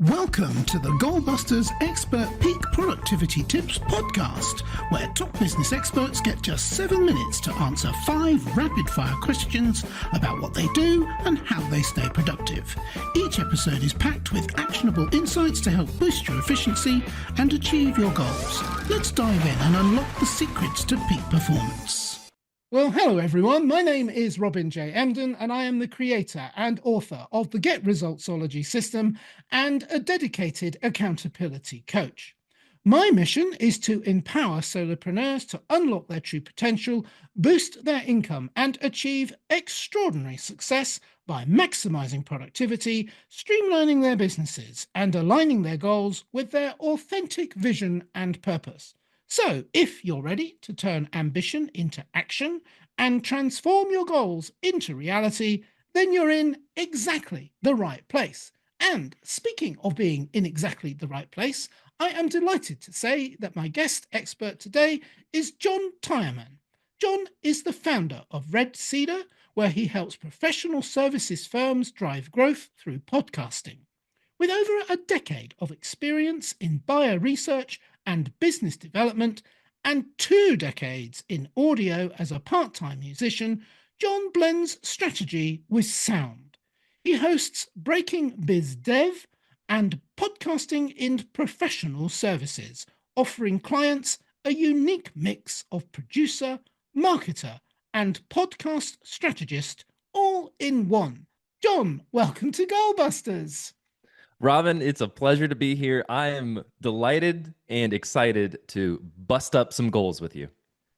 Welcome to the Goalbusters Expert Peak Productivity Tips podcast, where top business experts get just 7 minutes to answer 5 rapid-fire questions about what they do and how they stay productive. Each episode is packed with actionable insights to help boost your efficiency and achieve your goals. Let's dive in and unlock the secrets to peak performance. Well, hello everyone. My name is Robin J. Emden, and I am the creator and author of the Get Resultsology system and a dedicated accountability coach. My mission is to empower solopreneurs to unlock their true potential, boost their income, and achieve extraordinary success by maximizing productivity, streamlining their businesses, and aligning their goals with their authentic vision and purpose. So, if you're ready to turn ambition into action and transform your goals into reality, then you're in exactly the right place. And speaking of being in exactly the right place, I am delighted to say that my guest expert today is John Tyreman. John is the founder of Red Cedar, where he helps professional services firms drive growth through podcasting. With over a decade of experience in buyer research and business development, and 2 decades in audio as a part-time musician, John blends strategy with sound. He hosts Breaking Biz Dev and Podcasting in Professional Services, offering clients a unique mix of producer, marketer, and podcast strategist all in one. John, welcome to Goalbusters. Robin, it's a pleasure to be here. I am delighted and excited to bust up some goals with you.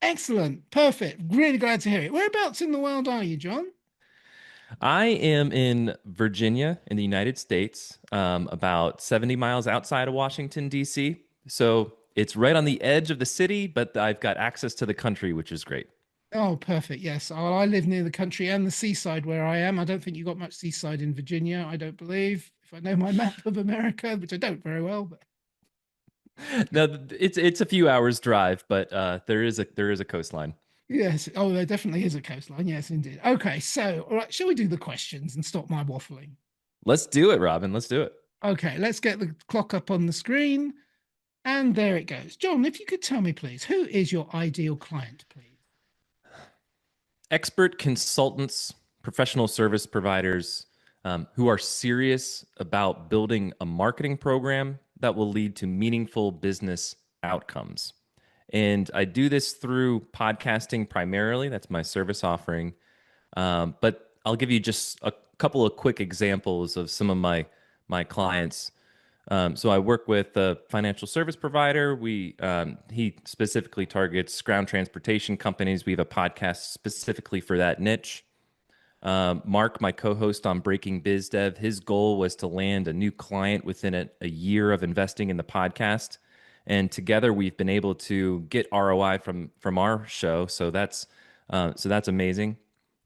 Excellent. Perfect. Really glad to hear it. Whereabouts in the world are you, John? I am in Virginia in the United States, about 70 miles outside of Washington, D.C. So it's right on the edge of the city, but I've got access to the country, which is great. Oh, perfect. Yes. Oh, I live near the country and the seaside where I am. I don't think you've got much seaside in Virginia, I don't believe, if I know my map of America, which I don't very well. But No, it's a few hours drive, but there is a coastline. yes. Oh, there definitely is a coastline. Yes, indeed. Okay. So, all right. Shall we do the questions and stop my waffling? Let's do it, Robin. Let's do it. Okay. Let's get the clock up on the screen. And there it goes. John, if you could tell me, please, who is your ideal client, please? Expert consultants, professional service providers who are serious about building a marketing program that will lead to meaningful business outcomes. And I do this through podcasting primarily. That's my service offering. But I'll give you just a couple of quick examples of some of my clients. So I work with a financial service provider. He specifically targets ground transportation companies. We have a podcast specifically for that niche. Mark, my co-host on Breaking Biz Dev, his goal was to land a new client within a year of investing in the podcast. And together we've been able to get ROI from our show. So that's amazing.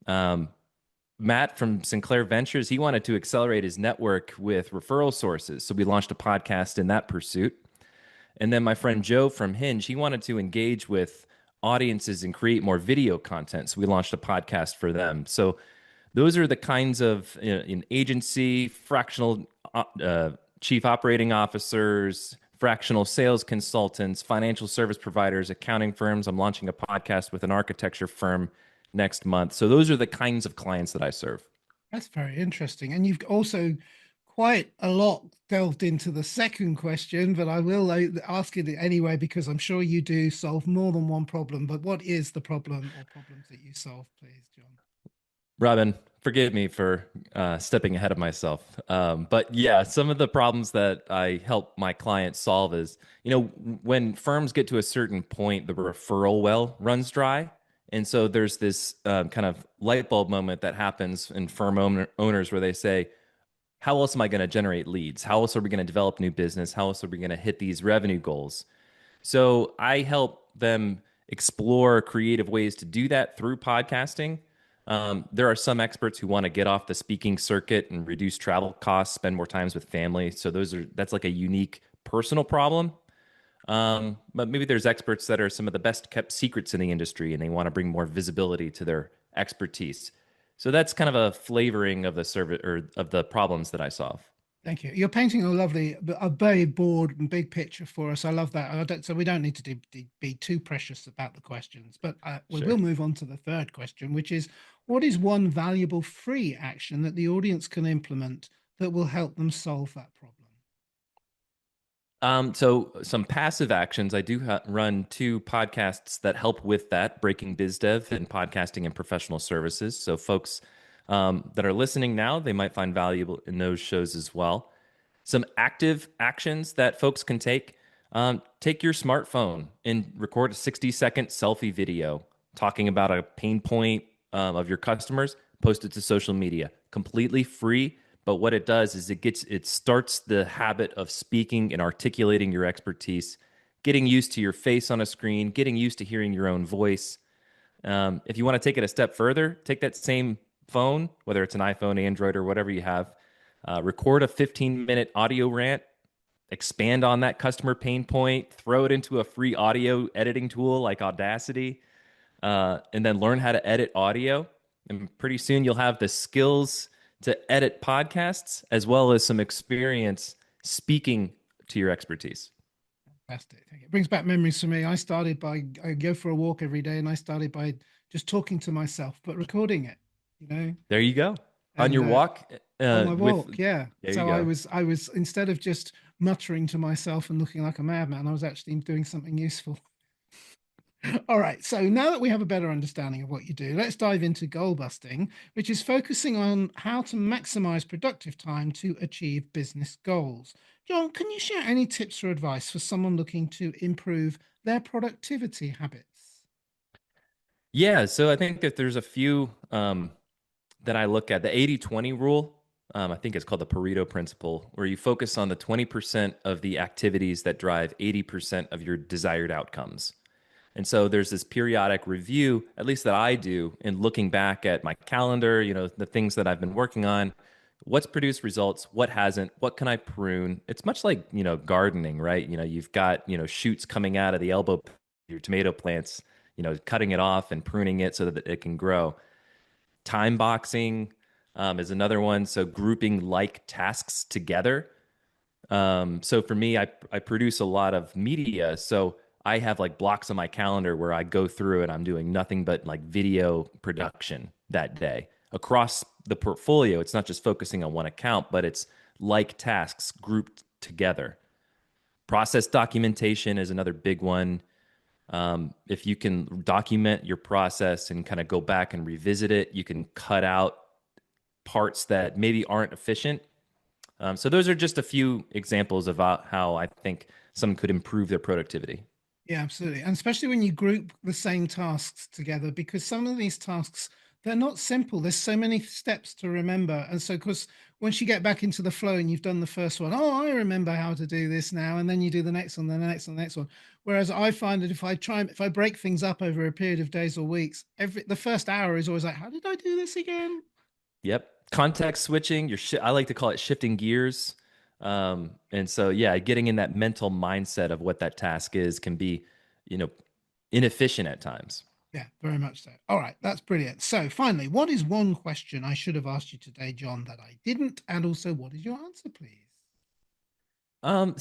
Matt from Sinclair Ventures, he wanted to accelerate his network with referral sources. So we launched a podcast in that pursuit. And then my friend Joe from Hinge, he wanted to engage with audiences and create more video content. So we launched a podcast for them. So those are the kinds of in agency, fractional chief operating officers, fractional sales consultants, financial service providers, accounting firms. I'm launching a podcast with an architecture firm next month. So those are the kinds of clients that I serve. That's very interesting. And you've also quite a lot delved into the second question, but I will ask it anyway, because I'm sure you do solve more than one problem. But what is the problem or problems that you solve, please, John? Robin, forgive me for stepping ahead of myself. But yeah, some of the problems that I help my clients solve is, when firms get to a certain point, the referral well runs dry. And so there's this kind of light bulb moment that happens in firm owners where they say, how else am I going to generate leads? How else are we going to develop new business? How else are we going to hit these revenue goals? So I help them explore creative ways to do that through podcasting. There are some experts who want to get off the speaking circuit and reduce travel costs, spend more times with family. So that's like a unique personal problem. But maybe there's experts that are some of the best kept secrets in the industry and they want to bring more visibility to their expertise. So that's kind of a flavoring of the service or of the problems that I solve. Thank you. You're painting a lovely, a very broad and big picture for us. I love that. So we don't need to be too precious about the questions, but we Sure. will move on to the third question, which is, what is one valuable free action that the audience can implement that will help them solve that problem? So some passive actions. I do run two podcasts that help with that, Breaking Biz Dev and Podcasting and Professional Services. So folks that are listening now, they might find valuable in those shows as well. Some active actions that folks can take. Take your smartphone and record a 60-second selfie video talking about a pain point of your customers. Post it to social media. Completely free. But what it does is it starts the habit of speaking and articulating your expertise, getting used to your face on a screen, getting used to hearing your own voice. If you want to take it a step further, take that same phone, whether it's an iPhone, Android, or whatever you have, record a 15-minute audio rant, expand on that customer pain point, throw it into a free audio editing tool like Audacity, and then learn how to edit audio. And pretty soon you'll have the skills to edit podcasts as well as some experience speaking to your expertise. Fantastic. It brings back memories for me. I go for a walk every day, and I started by just talking to myself, but recording it, you know, There you go. On and your walk on my with, walk, yeah. there you So go. I was instead of just muttering to myself and looking like a madman, I was actually doing something useful. All right. So now that we have a better understanding of what you do, let's dive into goal busting, which is focusing on how to maximize productive time to achieve business goals. John, can you share any tips or advice for someone looking to improve their productivity habits? Yeah, so I think that there's a few that I look at. The 80-20 rule, I think it's called the Pareto principle, where you focus on the 20% of the activities that drive 80% of your desired outcomes. And so there's this periodic review, at least that I do, in looking back at my calendar, the things that I've been working on, what's produced results, what hasn't, what can I prune. It's much like, gardening, right? You've got, shoots coming out of the elbow, your tomato plants, cutting it off and pruning it so that it can grow. Time boxing is another one. So grouping like tasks together. So for me, I produce a lot of media. So I have like blocks on my calendar where I go through and I'm doing nothing but like video production that day across the portfolio. It's not just focusing on one account, but it's like tasks grouped together. Process documentation is another big one. If you can document your process and kind of go back and revisit it, you can cut out parts that maybe aren't efficient. So those are just a few examples of how I think someone could improve their productivity. Yeah, absolutely. And especially when you group the same tasks together, because some of these tasks, they're not simple. There's so many steps to remember. And so, because once you get back into the flow and you've done the first one, oh, I remember how to do this now. And then you do the next one, then the next one, the next one. Whereas I find that if I break things up over a period of days or weeks, the first hour is always like, how did I do this again? Yep. Context switching, I like to call it shifting gears. And so, yeah, getting in that mental mindset of what that task is can be, you know, inefficient at times. Yeah, very much so. All right, that's brilliant. So, finally, what is one question I should have asked you today, John, that I didn't? And also, what is your answer, please?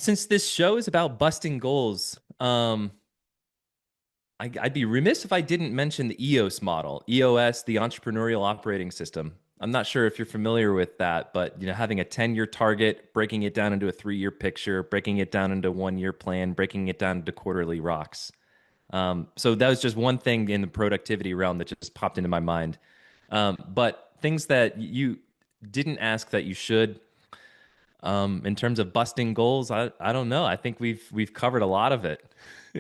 Since this show is about busting goals, I'd be remiss if I didn't mention the EOS model, EOS, the entrepreneurial operating system. I'm not sure if you're familiar with that, but having a 10-year target, breaking it down into a 3-year picture, breaking it down into 1-year plan, breaking it down into quarterly rocks. So that was just one thing in the productivity realm that just popped into my mind. But things that you didn't ask that you should, in terms of busting goals, I don't know. I think we've covered a lot of it.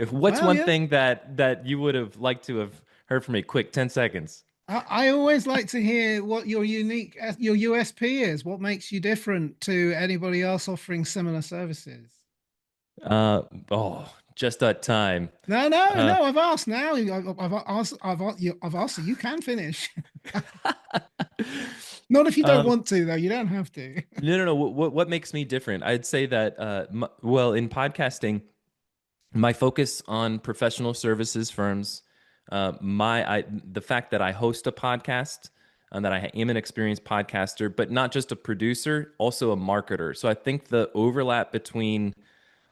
What's Well, one yeah, thing that you would have liked to have heard from me? Quick, 10 seconds. I always like to hear what your USP is. What makes you different to anybody else offering similar services? Just that time. No, no, Uh, no. I've asked now. I've asked. I've asked. So you can finish. Not if you don't um, want to, though. You don't have to. no, no, no. What makes me different? I'd say that, well, in podcasting, my focus on professional services firms, the fact that I host a podcast, that I am an experienced podcaster, but not just a producer, also a marketer. So I think the overlap between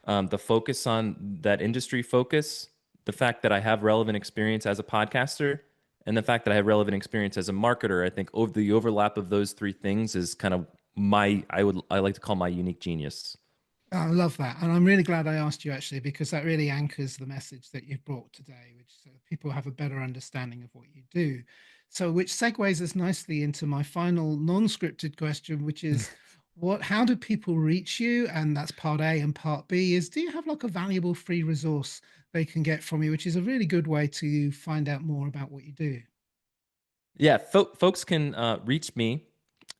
the focus on that industry focus, the fact that I have relevant experience as a podcaster, and the fact that I have relevant experience as a marketer, I think over the overlap of those three things is kind of I like to call my unique genius. I love that. And I'm really glad I asked you actually, because that really anchors the message that you've brought today, which so people have a better understanding of what you do. So, which segues us nicely into my final non-scripted question, which is how do people reach you? And that's part A. And part B is, do you have like a valuable free resource they can get from you, which is a really good way to find out more about what you do? Yeah, folks can reach me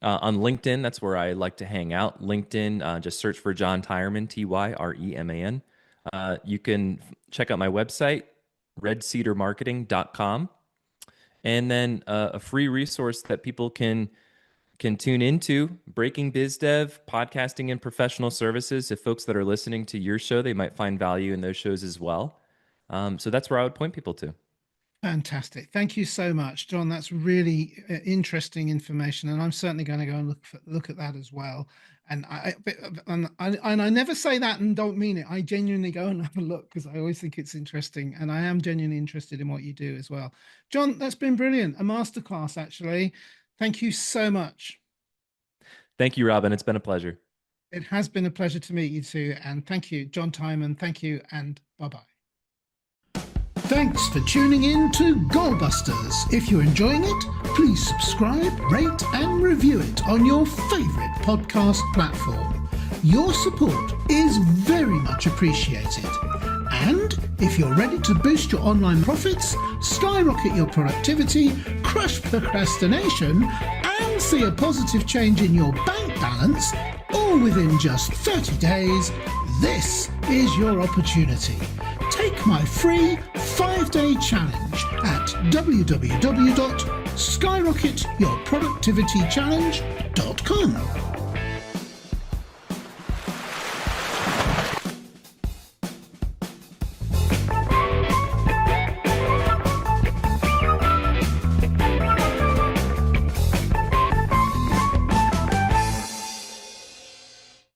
on LinkedIn. That's where I like to hang out. LinkedIn, just search for John Tyreman, Tyreman. You can check out my website, redcedarmarketing.com. And then a free resource that people can tune into, Breaking Biz Dev, podcasting and professional services. If folks that are listening to your show, they might find value in those shows as well. So that's where I would point people to. Fantastic. Thank you so much, John. That's really interesting information, and I'm certainly going to go and look at that as well. And I never say that and don't mean it. I genuinely go and have a look because I always think it's interesting, and I am genuinely interested in what you do as well. John, that's been brilliant. A masterclass, actually. Thank you so much. Thank you, Robin. It's been a pleasure. It has been a pleasure to meet you too. And thank you, John Tyreman. Thank you, and bye-bye. Thanks for tuning in to Goalbusters. If you're enjoying it, please subscribe, rate, and review it on your favorite podcast platform. Your support is very much appreciated. And if you're ready to boost your online profits, skyrocket your productivity, crush procrastination, and see a positive change in your bank balance, all within just 30 days, this is your opportunity. Take my free 5-day challenge at www.skyrocketyourproductivitychallenge.com.